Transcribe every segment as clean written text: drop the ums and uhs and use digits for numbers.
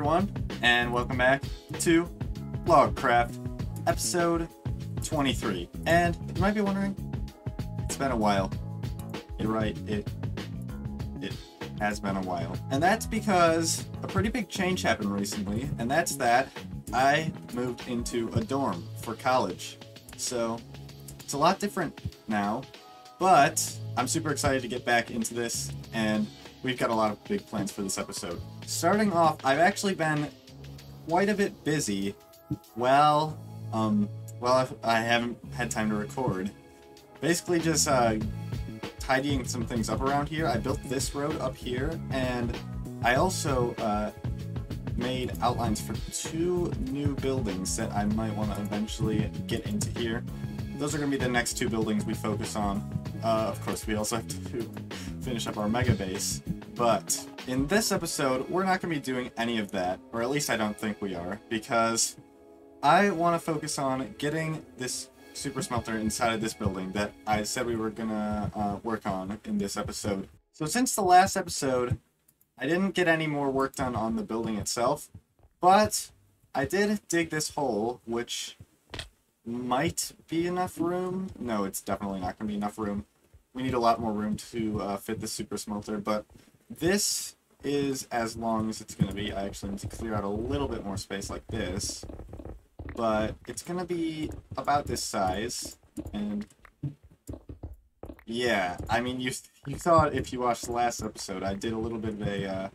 everyone, and welcome back to Logcraft, episode 23. And you might be wondering, it's been a while. You're right, it has been a while. And that's because a pretty big change happened recently, and that's that I moved into a dorm for college. So, it's a lot different now, but I'm super excited to get back into this, and we've got a lot of big plans for this episode. Starting off, I've actually been quite a bit busy. Well, I haven't had time to record. Basically just tidying some things up around here. I built this road up here, and I also made outlines for 2 new buildings that I might want to eventually get into here. Those are going to be the next 2 buildings we focus on. Of course, we also have to finish up our mega base. But in this episode, we're not going to be doing any of that, or at least I don't think we are, because I want to focus on getting this super smelter inside of this building that I said we were going to work on in this episode. So since the last episode, I didn't get any more work done on the building itself, but I did dig this hole, which might be enough room. No, it's definitely not going to be enough room. We need a lot more room to fit the super smelter, but this is as long as it's going to be. I actually need to clear out a little bit more space like this, but it's going to be about this size. And yeah, I mean, you thought if you watched the last episode, I did a little bit of a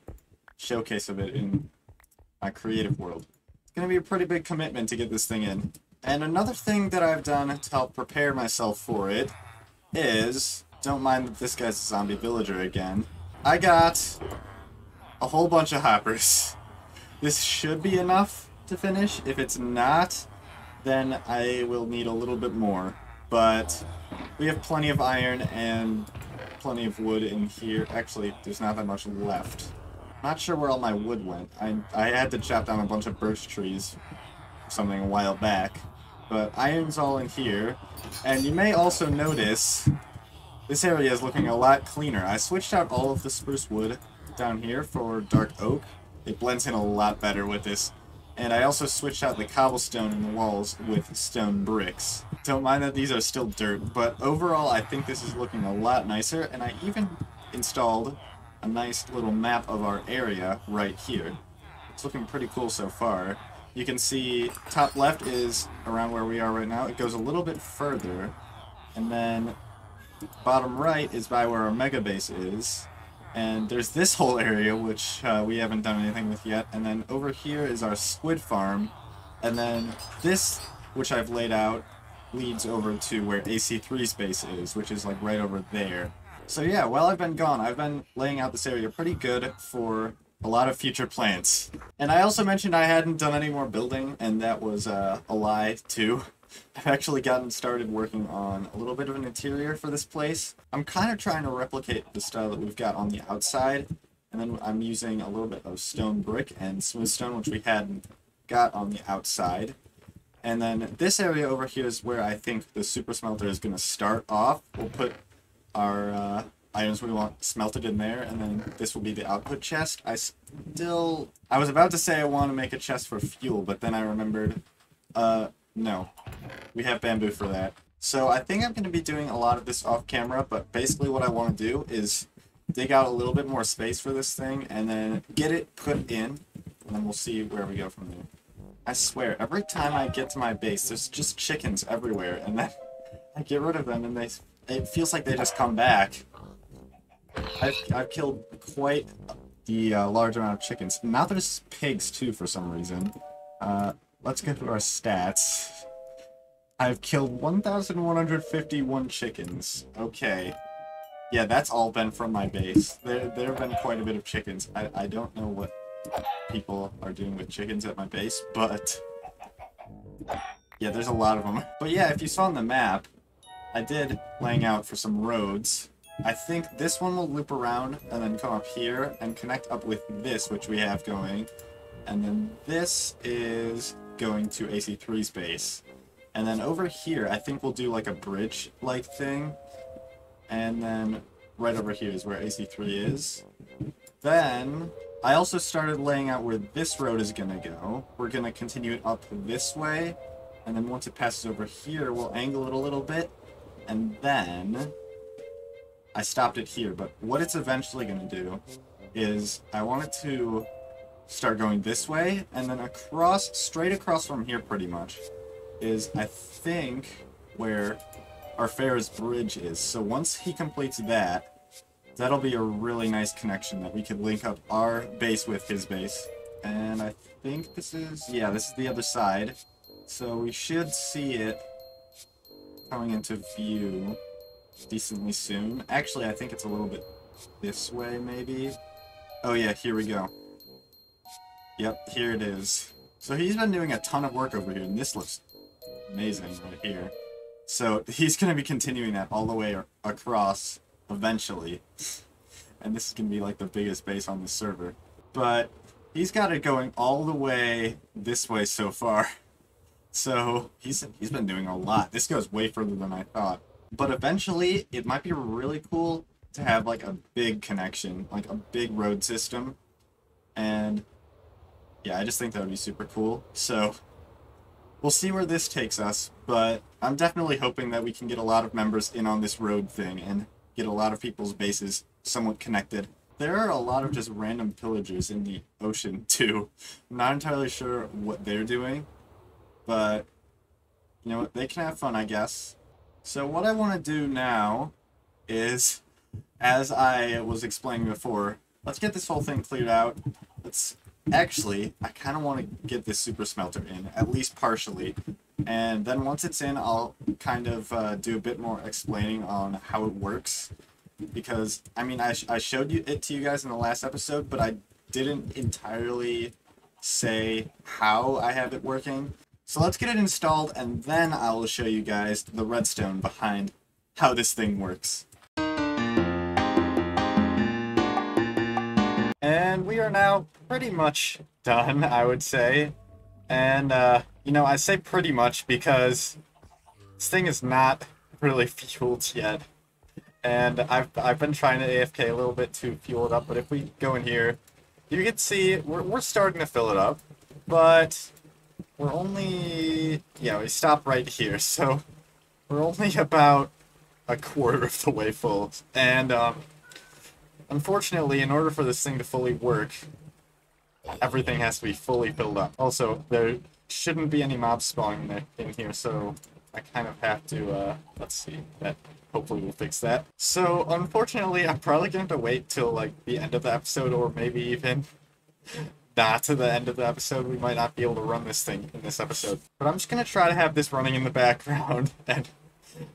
showcase of it in my creative world. It's going to be a pretty big commitment to get this thing in. And another thing that I've done to help prepare myself for it is, don't mind that this guy's a zombie villager again, I got a whole bunch of hoppers. This should be enough to finish. If it's not, then I will need a little bit more. But we have plenty of iron and plenty of wood in here. Actually, there's not that much left. Not sure where all my wood went. I had to chop down a bunch of birch trees or something a while back. But iron's all in here. And you may also notice this area is looking a lot cleaner. I switched out all of the spruce wood down here for dark oak. It blends in a lot better with this. And I also switched out the cobblestone in the walls with stone bricks. Don't mind that these are still dirt, but overall I think this is looking a lot nicer, and I even installed a nice little map of our area right here. It's looking pretty cool so far. You can see top left is around where we are right now. It goes a little bit further, and then bottom right is by where our mega base is, and there's this whole area which we haven't done anything with yet, and then over here is our squid farm, and then this, which I've laid out, leads over to where AC3's base is, which is like right over there. So yeah, while I've been gone, I've been laying out this area pretty good for a lot of future plans. And I also mentioned I hadn't done any more building, and that was a lie too. I've actually gotten started working on a little bit of an interior for this place. I'm kind of trying to replicate the style that we've got on the outside, and then I'm using a little bit of stone brick and smooth stone, which we hadn't got on the outside. And then this area over here is where I think the super smelter is going to start off. We'll put our items we want smelted in there, and then this will be the output chest. I was about to say I want to make a chest for fuel, but then I remembered, no. We have bamboo for that. So I think I'm going to be doing a lot of this off camera, but basically what I want to do is dig out a little bit more space for this thing, and then get it put in, and then we'll see where we go from there. I swear, every time I get to my base, there's just chickens everywhere, and then I get rid of them, and it feels like they just come back. I've killed quite the large amount of chickens. Now there's pigs too for some reason. Let's go through our stats. I've killed 1,151 chickens. Okay. Yeah, that's all been from my base. There have been quite a bit of chickens. I don't know what people are doing with chickens at my base, but yeah, there's a lot of them. But yeah, if you saw on the map, I did laying out for some roads. I think this one will loop around and then come up here and connect up with this, which we have going. And then this is going to AC3's base. And then over here, I think we'll do like a bridge-like thing. And then right over here is where AC3 is. Then I also started laying out where this road is going to go. We're going to continue it up this way, and then once it passes over here, we'll angle it a little bit, and then I stopped it here. But what it's eventually going to do is I want it to start going this way, and then across, straight across from here pretty much, is I think where our Ferris bridge is. So once he completes that, that'll be a really nice connection that we could link up our base with his base. And I think this is, yeah, this is the other side. So we should see it coming into view decently soon. Actually, I think it's a little bit this way, maybe. Oh yeah, here we go. Yep, here it is. So he's been doing a ton of work over here, and this looks amazing right here. So he's going to be continuing that all the way across eventually. And this is going to be like the biggest base on the server. But he's got it going all the way this way so far. So he's been doing a lot. This goes way further than I thought. But eventually, it might be really cool to have like a big connection, like a big road system. And yeah, I just think that would be super cool. So we'll see where this takes us. But I'm definitely hoping that we can get a lot of members in on this road thing and get a lot of people's bases somewhat connected. There are a lot of just random pillagers in the ocean too. I'm not entirely sure what they're doing, but you know what, they can have fun, I guess. So what I want to do now is, as I was explaining before, let's get this whole thing cleared out. Actually, I kind of want to get this super smelter in, at least partially. And then once it's in, I'll kind of do a bit more explaining on how it works. Because, I mean, I showed it to you guys in the last episode, but I didn't entirely say how I have it working. So let's get it installed, and then I will show you guys the redstone behind how this thing works. And we are now pretty much done, I would say. And, you know, I say pretty much because this thing is not really fueled yet. And I've been trying to AFK a little bit to fuel it up, but if we go in here, you can see we're starting to fill it up, but we're only, yeah, we stop right here, so we're only about a quarter of the way full. And unfortunately, in order for this thing to fully work, everything has to be fully filled up. Also, there shouldn't be any mobs spawning in here, so I kind of have to, let's see, that hopefully we'll fix that. So, unfortunately, I'm probably going to have to wait till, like, the end of the episode, or maybe even not to the end of the episode. We might not be able to run this thing in this episode. But I'm just going to try to have this running in the background, and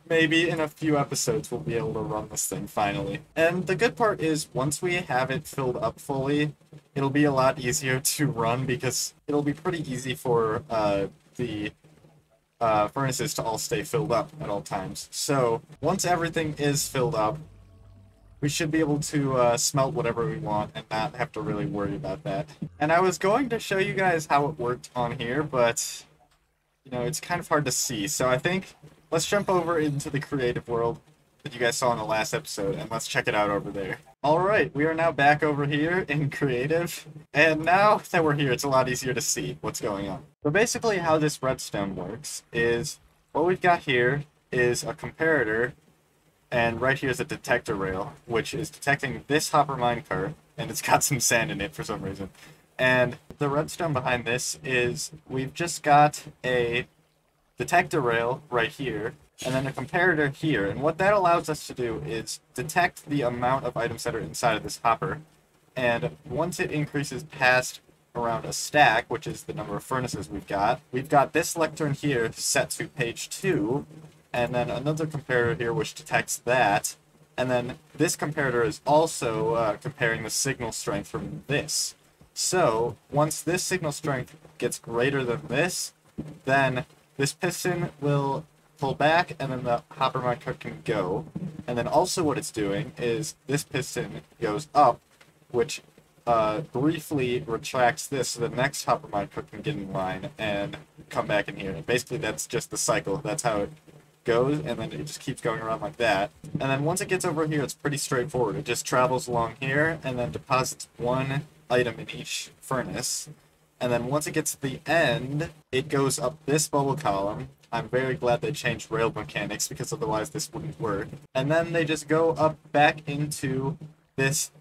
maybe in a few episodes we'll be able to run this thing finally. And the good part is, once we have it filled up fully, it'll be a lot easier to run, because it'll be pretty easy for the furnaces to all stay filled up at all times. So once everything is filled up, we should be able to smelt whatever we want and not have to really worry about that. And I was going to show you guys how it worked on here, but you know, it's kind of hard to see. So I think let's jump over into the creative world that you guys saw in the last episode, and let's check it out over there. Alright, we are now back over here in creative, and now that we're here, it's a lot easier to see what's going on. So basically how this redstone works is, what we've got here is a comparator, and right here is a detector rail, which is detecting this hopper minecart, and it's got some sand in it for some reason. And the redstone behind this is, we've just got a detector rail right here, and then a comparator here, and what that allows us to do is detect the amount of items that are inside of this hopper, and once it increases past around a stack, which is the number of furnaces we've got this lectern here set to page 2, and then another comparator here which detects that, and then this comparator is also comparing the signal strength from this. So, once this signal strength gets greater than this, then this piston will pull back, and then the hopper minecart can go. And then also what it's doing is this piston goes up, which briefly retracts this, so the next hopper minecart can get in line and come back in here. And basically that's just the cycle. That's how it goes, and then it just keeps going around like that. And then once it gets over here, it's pretty straightforward. It just travels along here, and then deposits one item in each furnace. And then once it gets to the end, it goes up this bubble column. I'm very glad they changed rail mechanics because otherwise this wouldn't work. And then they just go up back into this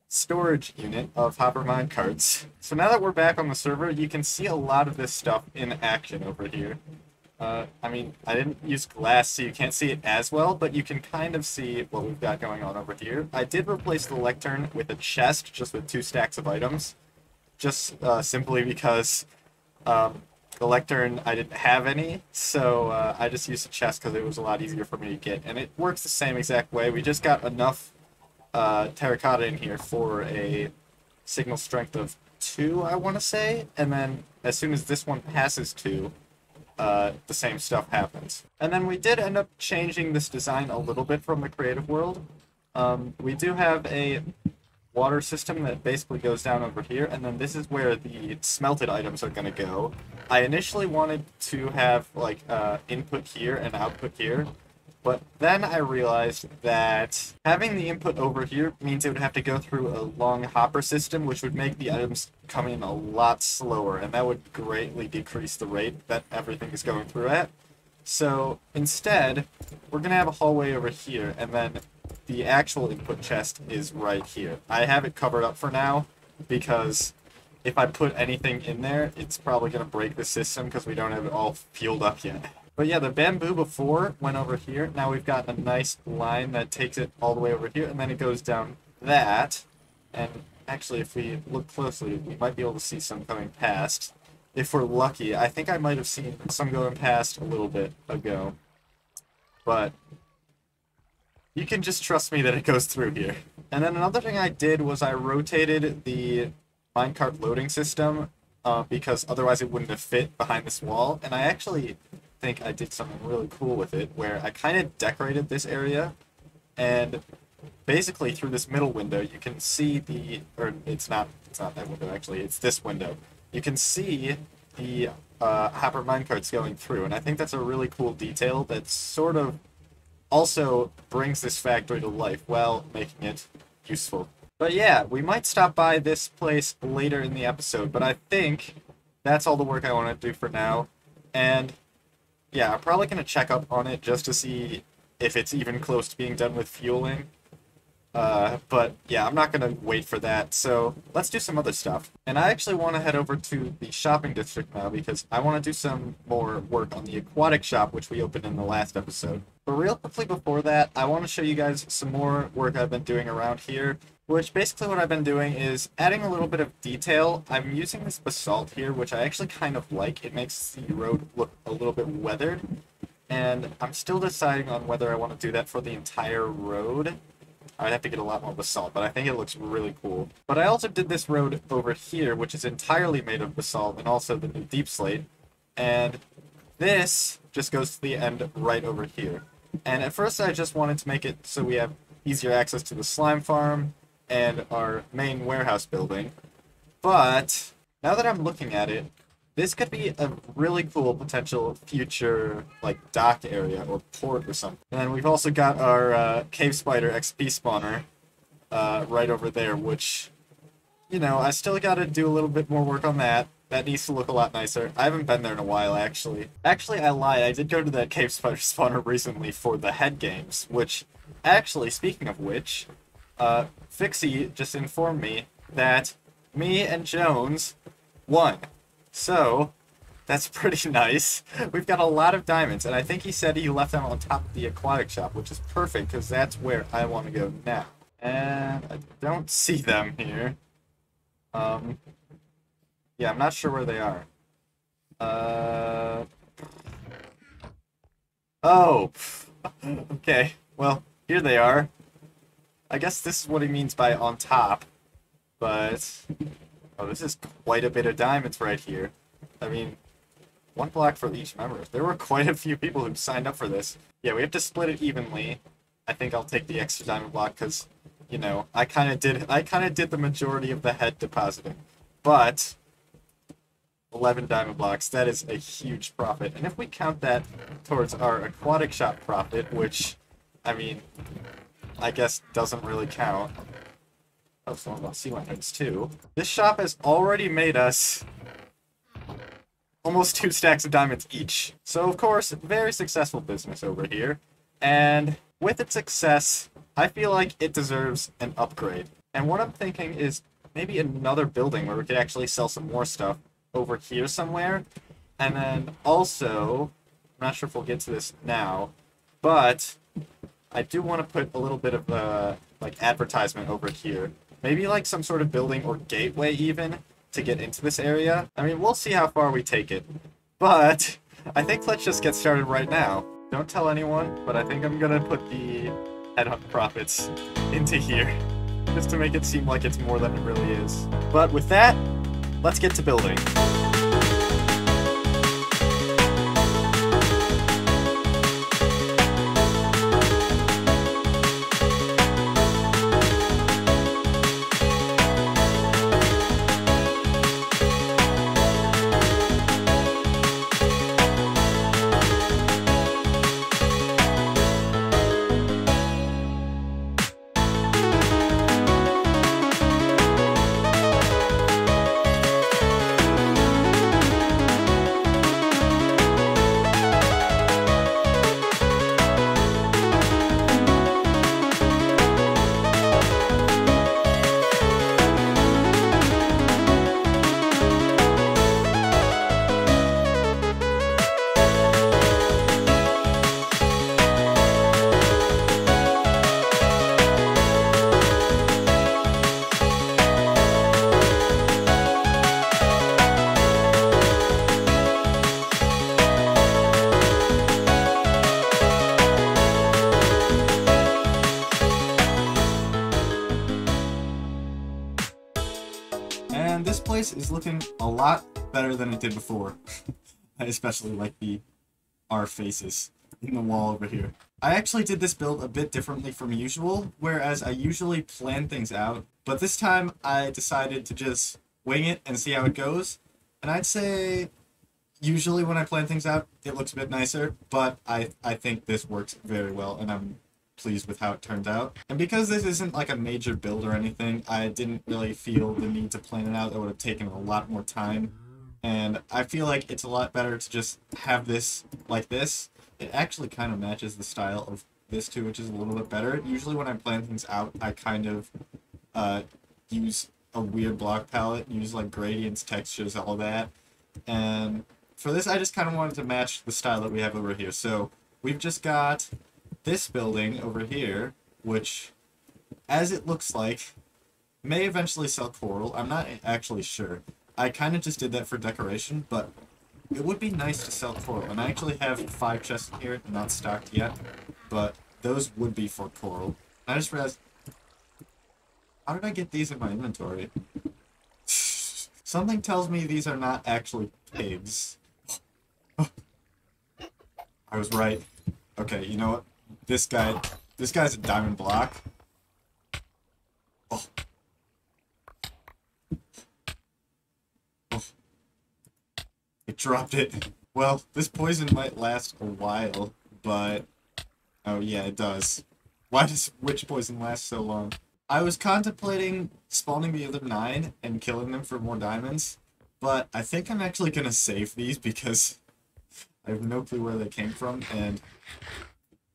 storage unit of hopper mine carts. So now that we're back on the server, you can see a lot of this stuff in action over here. I mean, I didn't use glass, so you can't see it as well, but you can kind of see what we've got going on over here. I did replace the lectern with a chest, just with 2 stacks of items, just simply because the lectern, I didn't have any, so I just used a chest because it was a lot easier for me to get, and it works the same exact way. We just got enough terracotta in here for a signal strength of 2, I want to say, and then as soon as this one passes 2, the same stuff happens. And then we did end up changing this design a little bit from the creative world. We do have a water system that basically goes down over here, and then this is where the smelted items are going to go. I initially wanted to have like input here and output here, but then I realized that having the input over here means it would have to go through a long hopper system, which would make the items come in a lot slower, and that would greatly decrease the rate that everything is going through at. So instead, we're going to have a hallway over here, and then the actual input chest is right here. I have it covered up for now, because if I put anything in there, it's probably going to break the system because we don't have it all fueled up yet. But yeah, the bamboo before went over here. Now we've got a nice line that takes it all the way over here, and then it goes down that. And actually, if we look closely, we might be able to see some coming past. If we're lucky. I think I might have seen some going past a little bit ago. But you can just trust me that it goes through here. And then another thing I did was I rotated the minecart loading system because otherwise it wouldn't have fit behind this wall. And I actually think I did something really cool with it where I kind of decorated this area, and basically through this middle window you can see the, or it's not that window actually, it's this window. You can see the hopper minecarts going through, and I think that's a really cool detail that sort of also brings this factory to life while making it useful. But yeah, we might stop by this place later in the episode, but I think that's all the work I want to do for now. And yeah, I'm probably going to check up on it just to see if it's even close to being done with fueling. But yeah, I'm not going to wait for that, so let's do some other stuff. And I actually want to head over to the shopping district now because I want to do some more work on the aquatic shop, which we opened in the last episode. But real quickly before that, I want to show you guys some more work I've been doing around here, which basically what I've been doing is adding a little bit of detail. I'm using this basalt here, which I actually kind of like. It makes the road look a little bit weathered, and I'm still deciding on whether I want to do that for the entire road. I'd have to get a lot more basalt, but I think it looks really cool. But I also did this road over here, which is entirely made of basalt, and also the new deep slate, and this just goes to the end right over here. And at first I just wanted to make it so we have easier access to the slime farm and our main warehouse building, but now that I'm looking at it, this could be a really cool potential future like dock area or port or something. And then we've also got our cave spider XP spawner right over there, which, you know, I still gotta do a little bit more work on that. That needs to look a lot nicer. I haven't been there in a while, actually. Actually, I lied. I did go to that cave spider spawner recently for the head games, which, actually, speaking of which, Fixie just informed me that me and Jones won. So, that's pretty nice. We've got a lot of diamonds, and I think he said he left them on top of the aquatic shop, which is perfect, because that's where I want to go now. And I don't see them here. Yeah, I'm not sure where they are. Oh! Okay, well, here they are. I guess this is what he means by on top, but oh, this is quite a bit of diamonds right here. I mean, 1 block for each member. There were quite a few people who signed up for this. Yeah, we have to split it evenly. I think I'll take the extra diamond block because, you know, I kind of did the majority of the head depositing. But 11 diamond blocks, that is a huge profit. And if we count that towards our aquatic shop profit, which, I mean, I guess doesn't really count. Oh, someone bought sea lanterns too. This shop has already made us almost 2 stacks of diamonds each. So, of course, very successful business over here. And with its success, I feel like it deserves an upgrade. And what I'm thinking is maybe another building where we could actually sell some more stuff over here somewhere. And then also, I'm not sure if we'll get to this now, but I do want to put a little bit of like advertisement over here. Maybe like some sort of building or gateway even to get into this area. I mean, we'll see how far we take it. But I think let's just get started right now. Don't tell anyone, but I think I'm gonna put the headhunt profits into here just to make it seem like it's more than it really is. But with that, let's get to building. And this place is looking a lot better than it did before. I especially like our faces in the wall over here. I actually did this build a bit differently from usual, whereas I usually plan things out, but this time I decided to just wing it and see how it goes. And I'd say usually when I plan things out, it looks a bit nicer, but I think this works very well, and I'm pleased with how it turned out. And because this isn't like a major build or anything, I didn't really feel the need to plan it out. It would have taken a lot more time. And I feel like it's a lot better to just have this like this. It actually kind of matches the style of this too, which is a little bit better. Usually when I plan things out, I kind of use a weird block palette, use like gradients, textures, all that. And for this, I just kind of wanted to match the style that we have over here. So we've just got this building over here, which, as it looks like, may eventually sell coral. I'm not actually sure. I kind of just did that for decoration, but it would be nice to sell coral. And I actually have 5 chests in here, not stocked yet, but those would be for coral. I just realized, how did I get these in my inventory? Something tells me these are not actually pigs. I was right. Okay, you know what? This guy's a diamond block. Oh. Oh. It dropped it. Well, this poison might last a while, but... Oh yeah, it does. Why does witch poison last so long? I was contemplating spawning the other 9 and killing them for more diamonds, but I think I'm actually gonna save these because I have no clue where they came from, and,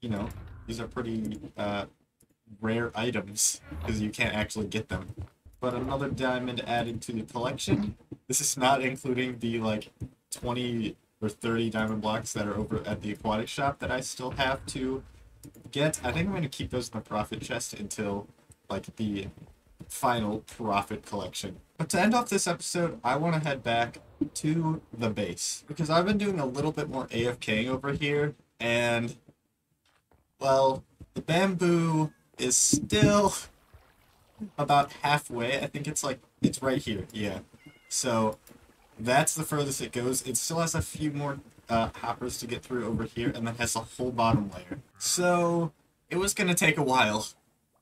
you know, these are pretty rare items, because you can't actually get them. But another diamond added to the collection. This is not including the, like, 20 or 30 diamond blocks that are over at the aquatic shop that I still have to get. I think I'm going to keep those in the profit chest until, like, the final profit collection. But to end off this episode, I want to head back to the base, because I've been doing a little bit more AFKing over here, and, well, the bamboo is still about halfway. I think it's right here, yeah. So that's the furthest it goes. It still has a few more hoppers to get through over here, and then has a whole bottom layer. So it was going to take a while,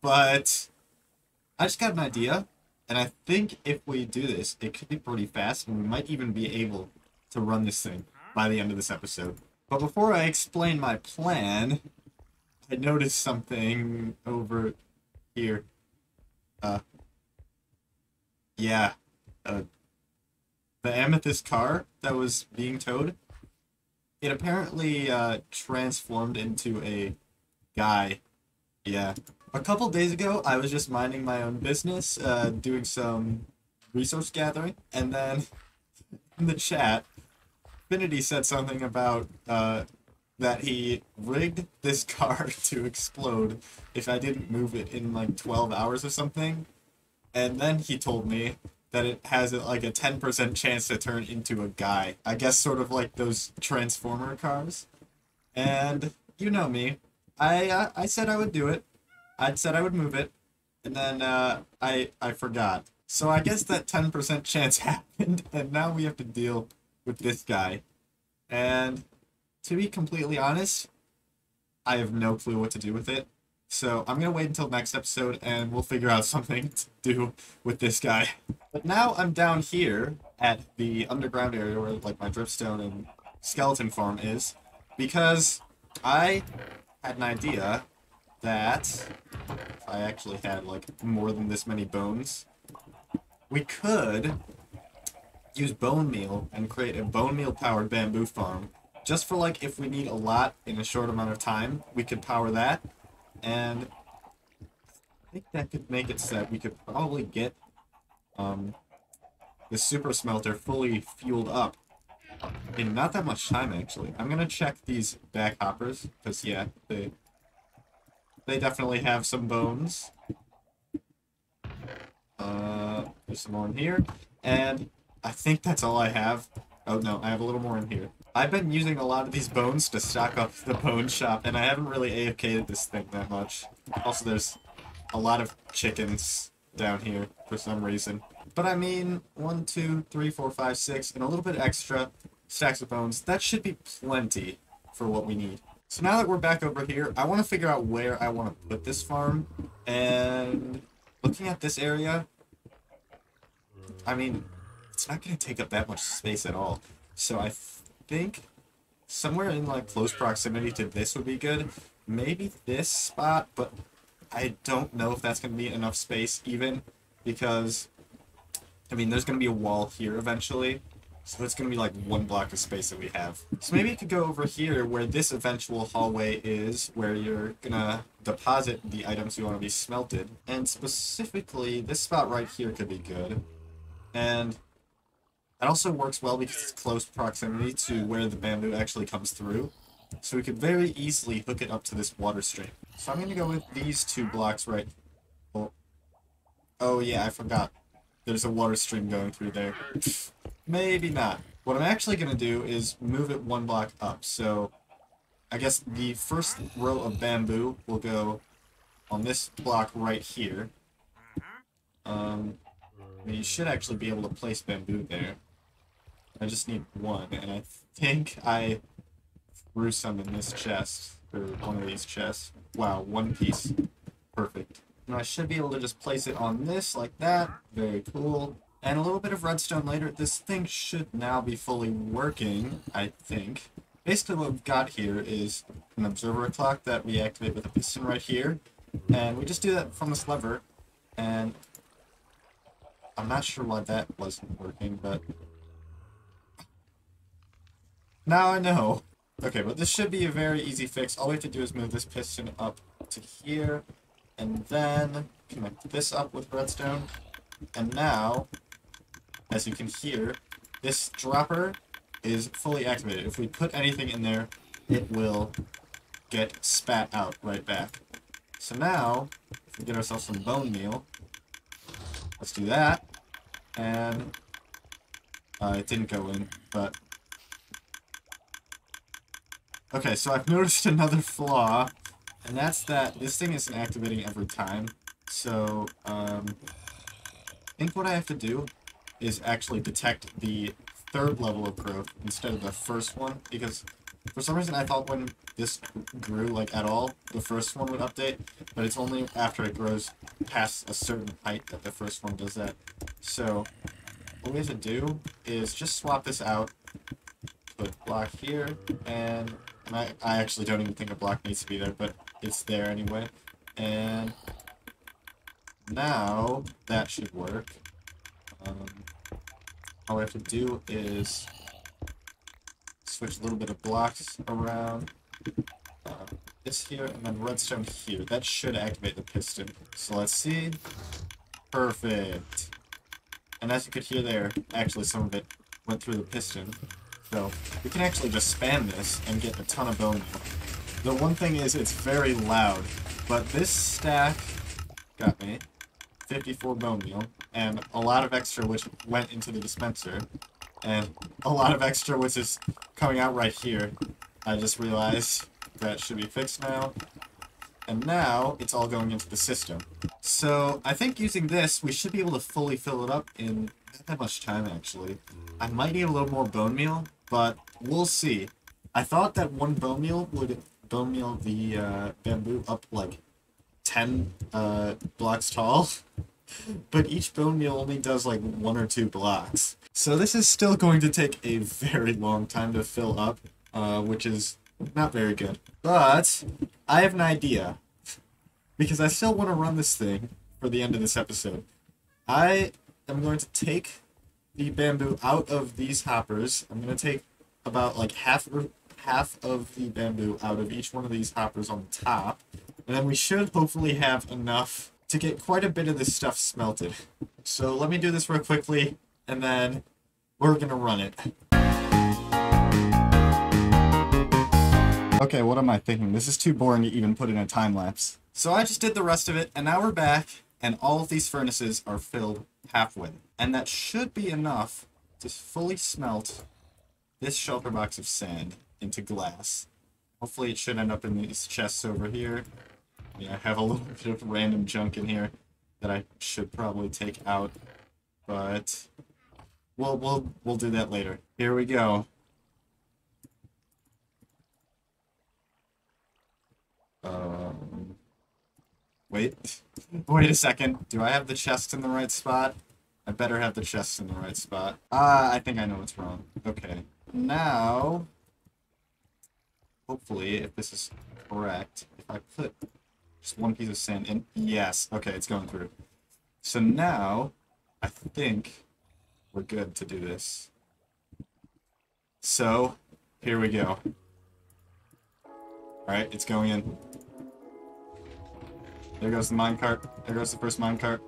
but I just got an idea, and I think if we do this, it could be pretty fast, and we might even be able to run this thing by the end of this episode. But before I explain my plan, I noticed something over here. Yeah, uh, the amethyst car that was being towed, it apparently transformed into a guy. Yeah. A couple days ago, I was just minding my own business, doing some resource gathering, and then in the chat, Finity said something about that he rigged this car to explode if I didn't move it in like 12 hours or something. And then he told me that it has like a 10% chance to turn into a guy. I guess sort of like those Transformer cars. And you know me. I said I would do it. I said I would move it. And then I forgot. So I guess that 10% chance happened, and now we have to deal with this guy. And to be completely honest, I have no clue what to do with it. So I'm gonna wait until next episode and we'll figure out something to do with this guy. But now I'm down here at the underground area where like my dripstone and skeleton farm is, because I had an idea that if I actually had like more than this many bones, we could use bone meal and create a bone meal powered bamboo farm. Just for like if we need a lot in a short amount of time, we could power that. And I think that could make it so that we could probably get the super smelter fully fueled up in not that much time actually. I'm gonna check these back hoppers, because yeah, they definitely have some bones. There's some more in here. And I think that's all I have. Oh no, I have a little more in here. I've been using a lot of these bones to stock up the bone shop, and I haven't really AFK'd this thing that much. Also, there's a lot of chickens down here for some reason. But I mean, 1, 2, 3, 4, 5, 6, and a little bit extra stacks of bones. That should be plenty for what we need. So now that we're back over here, I want to figure out where I want to put this farm. And looking at this area, I mean, it's not going to take up that much space at all. So I think somewhere in like close proximity to this would be good. Maybe this spot, but I don't know if that's going to be enough space even, because I mean there's going to be a wall here eventually, so it's going to be like one block of space that we have. So maybe you could go over here where this eventual hallway is, where you're going to deposit the items you want to be smelted, and specifically this spot right here could be good. And that also works well because it's close proximity to where the bamboo actually comes through. So we could very easily hook it up to this water stream. So I'm going to go with these 2 blocks right... Oh yeah, I forgot. There's a water stream going through there. Maybe not. What I'm actually going to do is move it 1 block up. So I guess the first row of bamboo will go on this block right here. You should actually be able to place bamboo there. I just need 1, and I think I threw some in this chest, or one of these chests. Wow, 1 piece. Perfect. And I should be able to just place it on this, like that. Very cool. And a little bit of redstone later. This thing should now be fully working, I think. Basically what we've got here is an observer clock that we activate with a piston right here. And we just do that from this lever, and I'm not sure why that wasn't working, but now I know. Okay, but this should be a very easy fix. All we have to do is move this piston up to here, and then connect this up with redstone. And now, as you can hear, this dropper is fully activated. If we put anything in there, it will get spat out right back. So now, if we get ourselves some bone meal, let's do that. And it didn't go in, but okay, so I've noticed another flaw, and that's that this thing isn't activating every time. So I think what I have to do is actually detect the 3rd level of growth instead of the first one, because for some reason I thought when this grew like at all, the first one would update, but it's only after it grows past a certain height that the first one does that. So what we have to do is just swap this out, put a block here, and I actually don't even think a block needs to be there, but it's there anyway. And now that should work. All we have to do is switch a little bit of blocks around. This here, and then redstone here. That should activate the piston. So let's see. Perfect. And as you could hear there, actually some of it went through the piston. So we can actually just spam this and get a ton of bone meal. The one thing is it's very loud, but this stack got me 54 bone meal, and a lot of extra which went into the dispenser, and a lot of extra which is coming out right here. I just realized that should be fixed now, and now it's all going into the system. So I think using this, we should be able to fully fill it up in not that much time, actually. I might need a little more bone meal, but we'll see. I thought that one bone meal would bone meal the bamboo up like 10 blocks tall, but each bone meal only does like 1 or 2 blocks. So this is still going to take a very long time to fill up, which is not very good. But I have an idea, because I still want to run this thing for the end of this episode. I am going to take the bamboo out of these hoppers. I'm going to take about like half of the bamboo out of each one of these hoppers on the top, and then we should hopefully have enough to get quite a bit of this stuff smelted. So let me do this real quickly, and then we're going to run it. Okay, what am I thinking? This is too boring to even put in a time lapse. So I just did the rest of it, and now we're back, and all of these furnaces are filled halfway. And that should be enough to fully smelt this shelter box of sand into glass. Hopefully it should end up in these chests over here. Yeah, I have a little bit of random junk in here that I should probably take out, but we'll do that later. Here we go. Wait a second. Do I have the chest in the right spot? I better have the chest in the right spot. I think I know what's wrong. Okay. Now, hopefully, if this is correct, if I put just one piece of sand in, yes, okay, it's going through. So now, I think we're good to do this. So, here we go. Alright, it's going in. There goes the minecart. There goes the first minecart.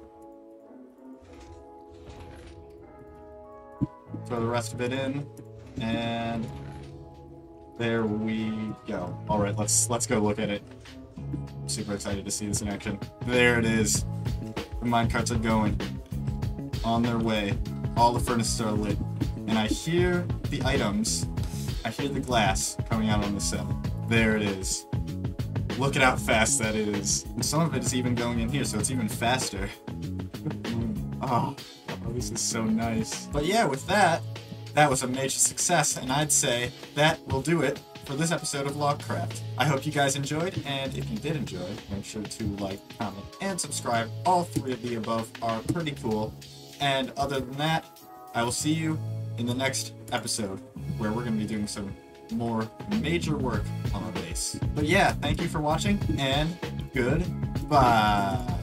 Throw the rest of it in, and there we go. All right, let's go look at it. I'm super excited to see this in action. There it is. The minecarts are going on their way. All the furnaces are lit, and I hear the items. I hear the glass coming out on the set. There it is. Look at how fast that is. And some of it is even going in here, so it's even faster. Oh, this is so nice. But yeah, with that, that was a major success, and I'd say that will do it for this episode of Logcraft. I hope you guys enjoyed, and if you did enjoy, make sure to like, comment, and subscribe. All 3 of the above are pretty cool. And other than that, I will see you in the next episode, where we're going to be doing some more major work on our base. But yeah, thank you for watching, and goodbye.